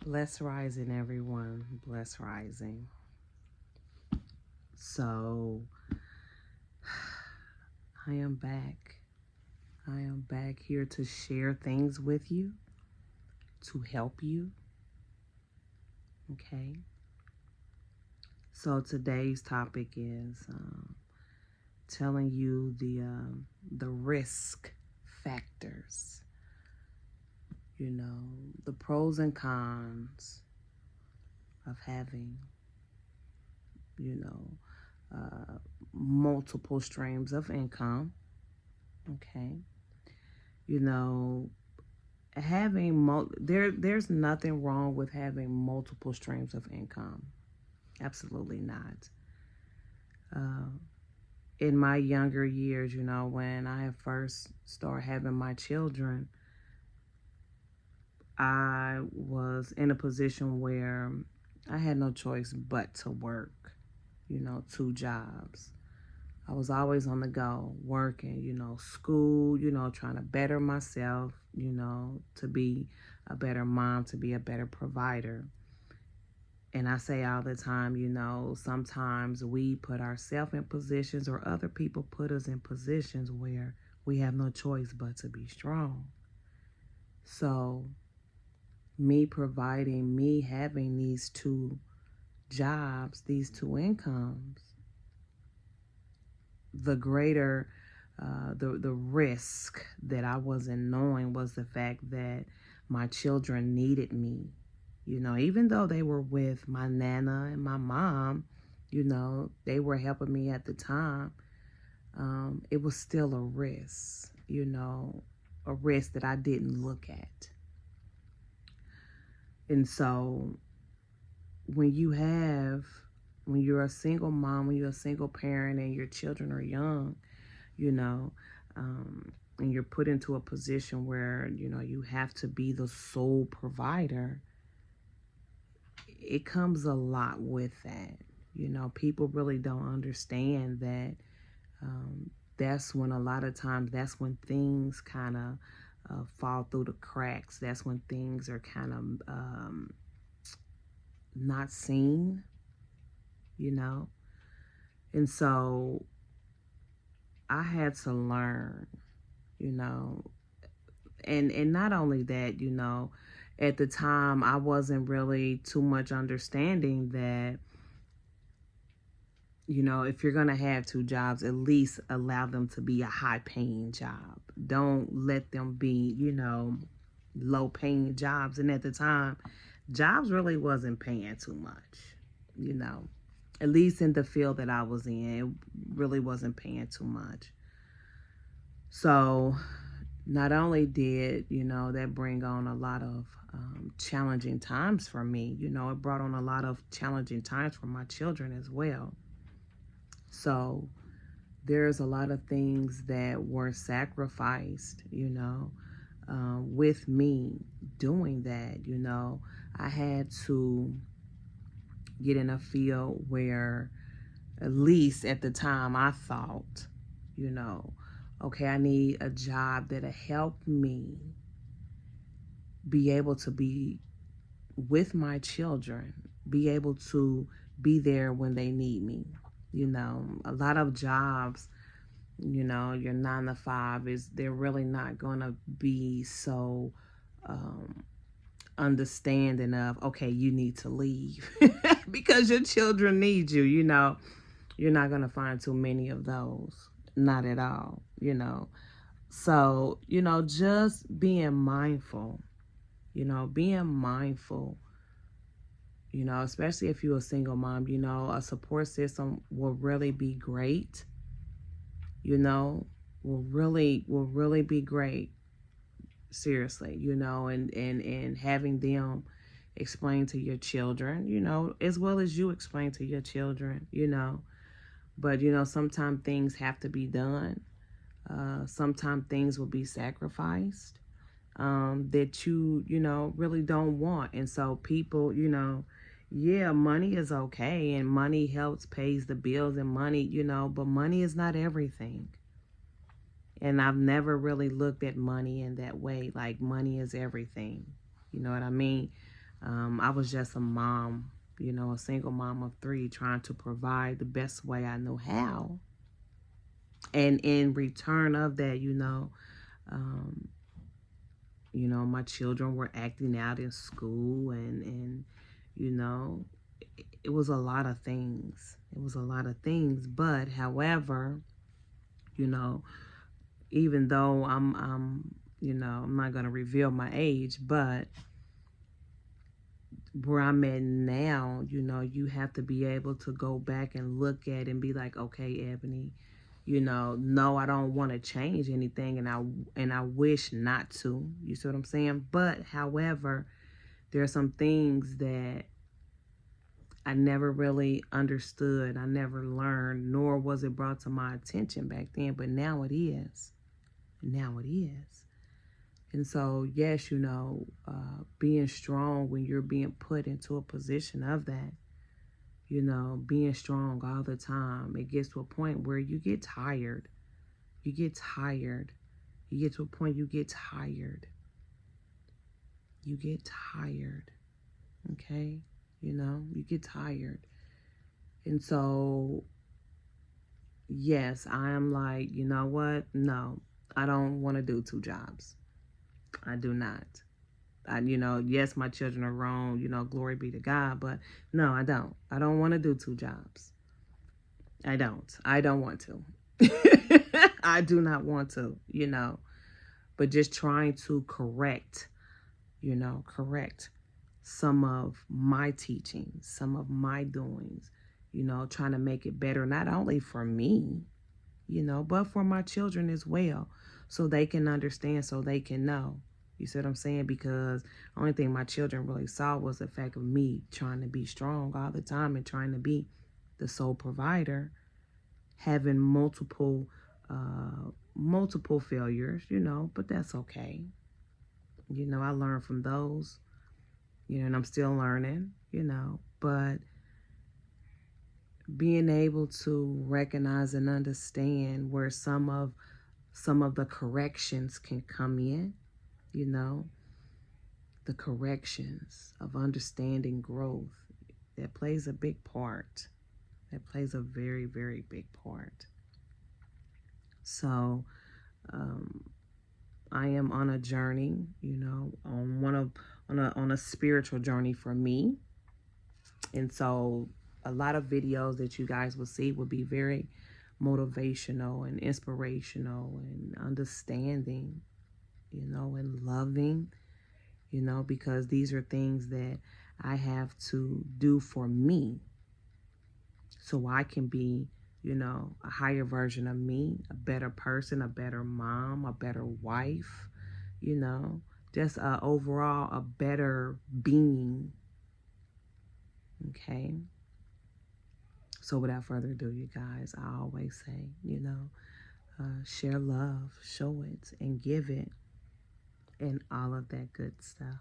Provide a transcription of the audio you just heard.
Bless rising, everyone. Bless rising. So, I am back. I am back here to share things with you, to help you. Okay. So today's topic is telling you the risk factors. You know, the pros and cons of having, you know, multiple streams of income. Okay. You know, there's nothing wrong with having multiple streams of income. Absolutely not. Uh, in my younger years, you know, when I first started having my children, I was in a position where I had no choice but to work, you know, two jobs. I was always on the go, working, you know, school, you know, trying to better myself, you know, to be a better mom, to be a better provider. And I say all the time, you know, sometimes we put ourselves in positions or other people put us in positions where we have no choice but to be strong. So, me having these two jobs, these two incomes, the greater the risk that I wasn't knowing was the fact that my children needed me. You know, even though they were with my nana and my mom, you know, they were helping me at the time. It was still a risk, you know, a risk that I didn't look at. And so when you have, when you're a single mom, when you're a single parent and your children are young, you know, and you're put into a position where, you know, you have to be the sole provider, it comes a lot with that. You know, people really don't understand that that's when a lot of times that's when things kind of fall through the cracks. That's when things are kind of not seen, you know. And so I had to learn, you know, and not only that, you know, at the time I wasn't really too much understanding that, you know, if you're going to have two jobs, at least allow them to be a high paying job. Don't let them be, you know, low paying jobs. And at the time, jobs really wasn't paying too much, you know, at least in the field that I was in, it really wasn't paying too much. So not only did, you know, that bring on a lot of challenging times for me, you know, it brought on a lot of challenging times for my children as well. So there's a lot of things that were sacrificed, you know, with me doing that. You know, I had to get in a field where, at least at the time, I thought, you know, okay, I need a job that'll help me be able to be with my children, be able to be there when they need me. You know, a lot of jobs, you know, your 9 to 5 is, they're really not going to be so um, understanding of, okay, you need to leave because your children need you. You know, you're not going to find too many of those, not at all, you know. So, you know, just being mindful, you know, being mindful, you know, especially if you're a single mom, you know, a support system will really be great, you know, will really be great, seriously, you know, and having them explain to your children, you know, as well as you explain to your children, you know. But you know, sometimes things have to be done. Sometimes things will be sacrificed that you know, really don't want. And so people, you know, yeah, money is okay and money helps pays the bills and money, you know, but money is not everything. And I've never really looked at money in that way, like money is everything. You know what I mean? I was just a mom, you know, a single mom of 3, trying to provide the best way I knew how. And in return of that, um, my children were acting out in school, and you know, it was a lot of things. It was a lot of things. But however, you know, even though I'm not gonna reveal my age, but where I'm at now, you have to be able to go back and look at and be like, okay, Ebony, no, I don't want to change anything, and I wish not to. You see what I'm saying? But however, there are some things that I never really understood. I never learned, nor was it brought to my attention back then. But now it is. Now it is. And so, yes, being strong when you're being put into a position of that, being strong all the time, it gets to a point where you get tired. You get tired. You get to a point you get tired. You get tired. Okay? You get tired. And so, yes, I am like, you know what? No, I don't want to do 2 jobs. I do not. Yes, my children are grown, glory be to God, but no, I don't. I don't want to do 2 jobs. I don't. I don't want to. I do not want to, but just trying to correct some of my teachings, some of my doings, trying to make it better, not only for me, but for my children as well, so they can understand, so they can know. You see what I'm saying? Because the only thing my children really saw was the fact of me trying to be strong all the time and trying to be the sole provider, having multiple failures, but that's okay. I learned from those, and I'm still learning, but being able to recognize and understand where some of the corrections can come in, the corrections of understanding growth, that plays a big part. That plays a very, very big part. So, I am on a journey, on a spiritual journey for me. And so a lot of videos that you guys will see will be very motivational and inspirational and understanding, and loving, because these are things that I have to do for me so I can be, a higher version of me, a better person, a better mom, a better wife, just overall a better being. Okay. So without further ado, you guys, I always say, share love, show it, and give it, and all of that good stuff.